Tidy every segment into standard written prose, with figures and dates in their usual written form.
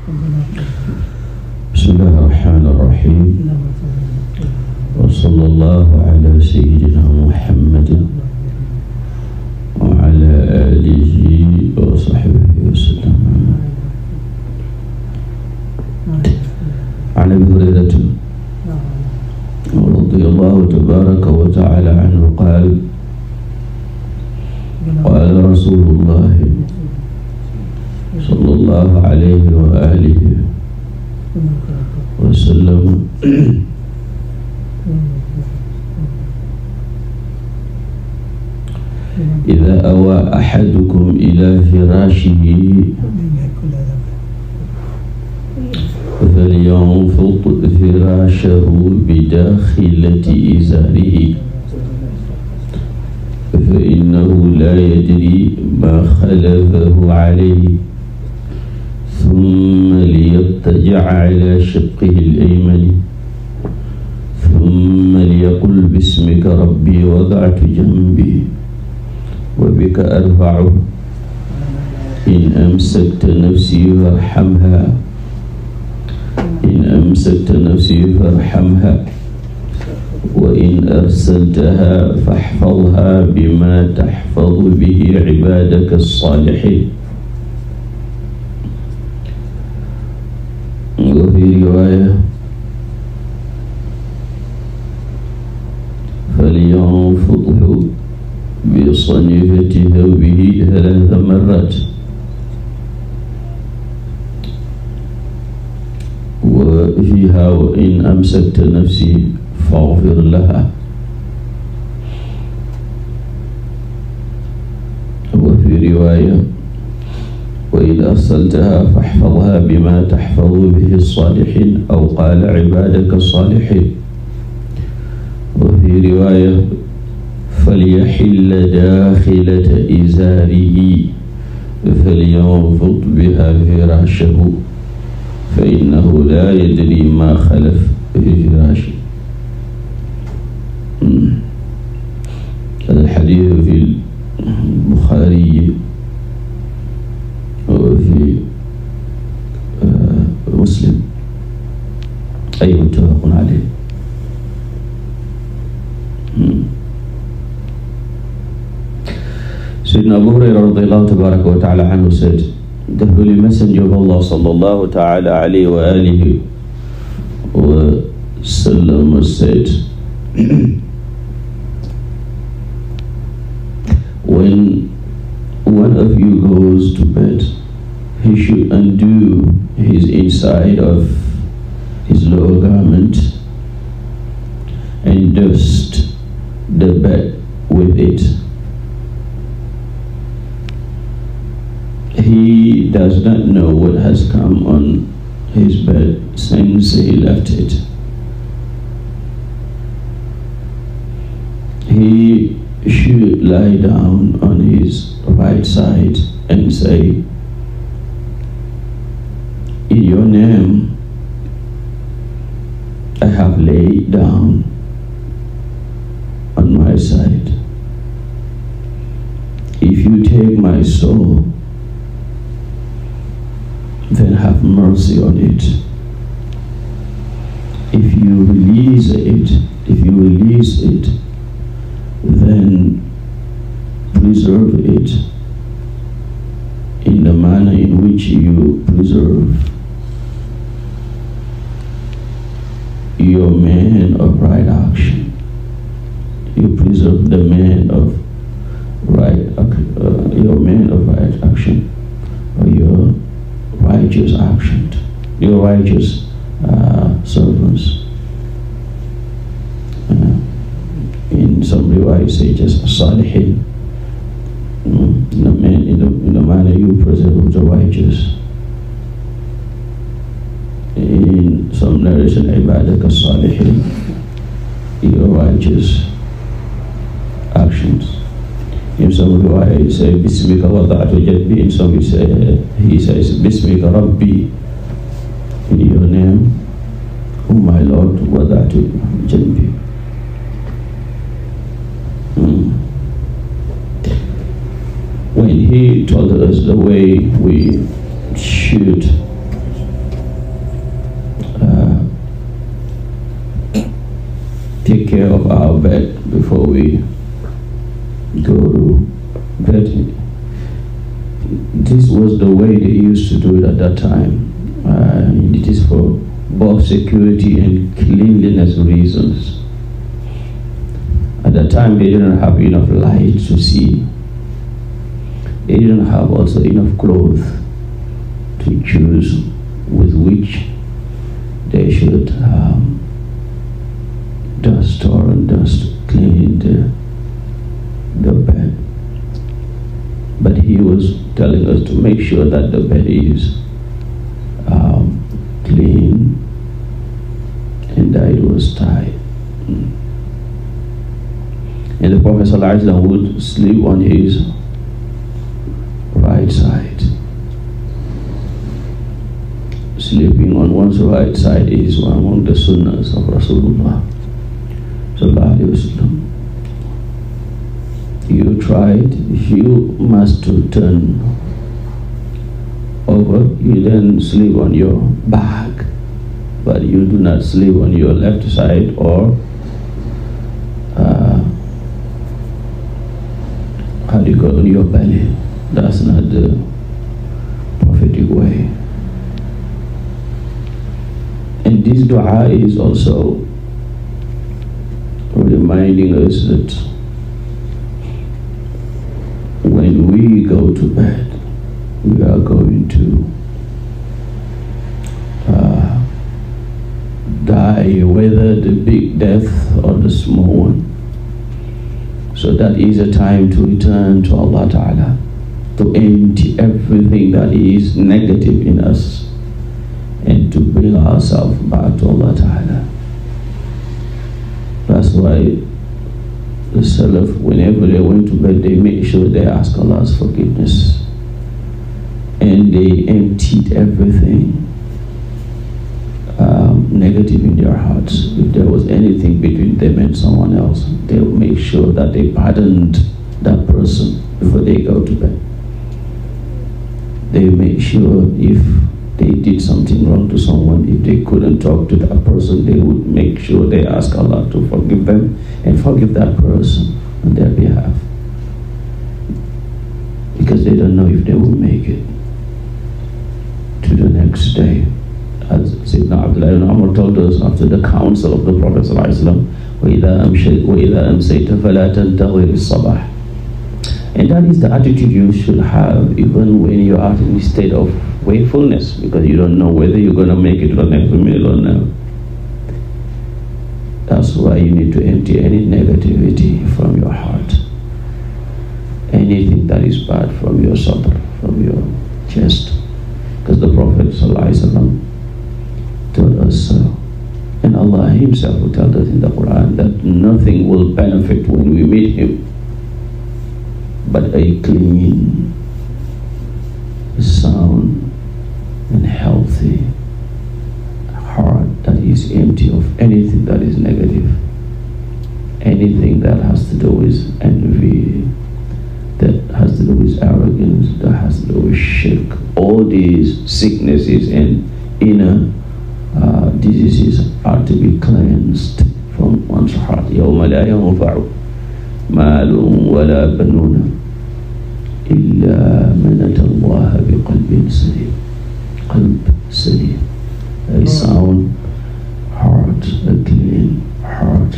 بسم الله الرحمن الرحيم وصلى الله على سيدنا محمد وعلى آله وصحبه وسلم. عن أبي هريرة رضي الله تبارك وتعالى عنه قال قال رسول الله صلى الله عليه وآله وسلم إذا أوى أحدكم إلى فراشه فلينفض فراشه بداخلة إزاره فإنه لا يدري ما خلفه عليه ثم ليضطجع على شقه الأيمن ثم ليقل باسمك ربي وضعت جنبي وبك أرفعه إن أمسكت نفسي فارحمها إن أمسكت نفسي فارحمها وإن أرسلتها فاحفظها بما تحفظ به عبادك الصالحين. وفي رواية فلينفضه بصنيفة ثوبه 3 مرات وفيها وإن أمسكت نفسي فاغفر لها. وفي رواية وإن أرسلتها فاحفظها بما تحفظ به الصالحين أو قال عبادك الصالحين. وفي رواية فليحل داخلة إزاره فلينفض بها فراشه فإنه لا يدري ما خلف في فراشه. هذا الحديث في البخاري وفي مسلم أي متفق عليه. Sayyidina Abu Hurairah radiyallahu tabaraka wa ta'ala anhu said, the Holy Messenger of Allah sallallahu ta'ala alayhi wa alihi wa sallam said, when one of you goes to bed, he should undo his inside of his lower garment and dust the bed with it. He does not know what has come on his bed since he left it. He should lie down on his right side and say, in your name I have laid down on my side. If you take my soul, then have mercy on it. If you release it, then preserve it in the manner in which you preserve your man of right action. You preserve the man of your man of right action, or your righteous action, your righteous servants. In some riwayat say just salihin, in the manner you preserve the righteous. In some narration, ibadak as-salihin, your righteous actions. In some riwayat you say bismika wada'tu jadbi. In some he says bismika rabbi, in your name, oh my Lord, wada'tu jadbi. When he told us the way we should our bed before we go to bed. This was the way they used to do it at that time. It is for both security and cleanliness reasons. At that time, they didn't have enough light to see. They didn't have also enough clothes to choose with which they should dust or dust clean the bed. But he was telling us to make sure that the bed is clean and that it was tied. And the Prophet ﷺ would sleep on his right side. Sleeping on one's right side is one among the sunnahs of Rasulullah sallallahu alaihi wasallam. You tried, you must turn over, you then sleep on your back, but you do not sleep on your left side or on your belly. That's not the prophetic way. And this dua is also reminding us that when we go to bed, we are going to die, whether the big death or the small one. So that is a time to return to Allah Ta'ala, to empty everything that is negative in us and to bring ourselves back to Allah Ta'ala. That's why the Salaf, whenever they went to bed, they made sure they asked Allah's forgiveness and they emptied everything negative in their hearts. If there was anything between them and someone else, they would make sure that they pardoned that person before they go to bed. They make sure if they did something wrong to someone, if they couldn't talk to that person, they would make sure they ask Allah to forgive them and forgive that person on their behalf, because they don't know if they will make it to the next day. As Sayyidina Abdullah ibn Umar told us after the counsel of the Prophet ﷺ, وَإِذَا أَمْسَيْتَ فَلَا تَنْتَظِرِ الصَّبَاحِ. And that is the attitude you should have even when you are in a state of wakefulness, because you don't know whether you're going to make it to the next minute or not. That's why you need to empty any negativity from your heart, anything that is bad from your sadr, from your chest, because the Prophet ﷺ told us so. And Allah Himself will tell us in the Quran that nothing will benefit when we meet Him but a clean, sound, and healthy heart that is empty of anything that is negative, anything that has to do with envy, that has to do with arrogance, that has to do with shirk. All these sicknesses and inner diseases are to be cleansed from one's heart. يَوْمَ لَا يَنْفَعُ مَالٌ وَلَا بَنُونَ إِلَّا مَنْ أَتَى اللَّهَ بِقَلْبٍ سَلِيمٍ. قلب سليم, a sound heart, a clean heart.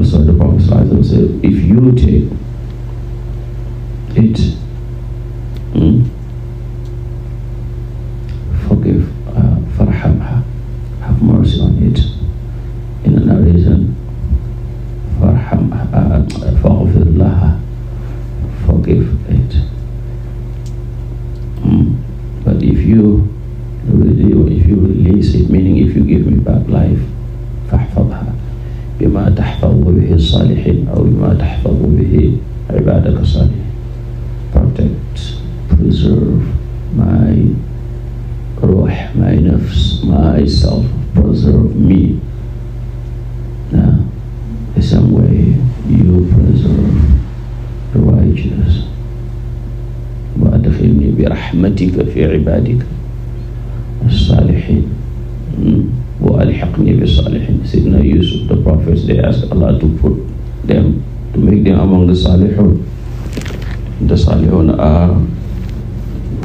So the Prophet said, if you take it, forgive, farhamha, have mercy on it. In a narration, farhamha, faghfir laha, forgive it. But if you release it, meaning if you give me back life, فاحفظها بما تحفظ به الصالحين أو بما تحفظ به عبادك الصالحين. Protect, preserve my ruh, my nafs, myself, preserve me. Now, the same way you preserve the righteous. وأدخلني برحمتك في عبادك الصالحين. وَأَلْحِقْنِي بِالصَّالِحِينَ. Sayyidina Yusuf, the prophets, they asked Allah to put them, to make them among the Salihun. The Salihun are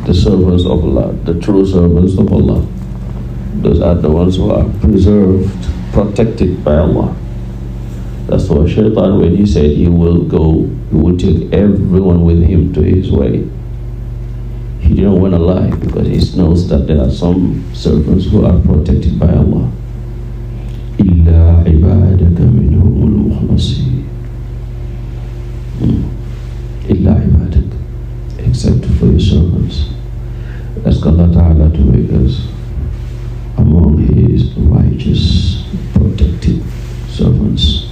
the servants of Allah, the true servants of Allah. Those are the ones who are preserved, protected by Allah. That's why Shaitan, when he said he will take everyone with him to his way, he didn't want to lie, because he knows that there are some servants who are protected by Allah. إِلَّا عِبَادَكَ مِنْهُمُ الْمُخْلَصِينَ. إِلَّا عِبَادَكَ, except for your servants. Ask Allah Ta'ala to make us among his righteous, protected servants.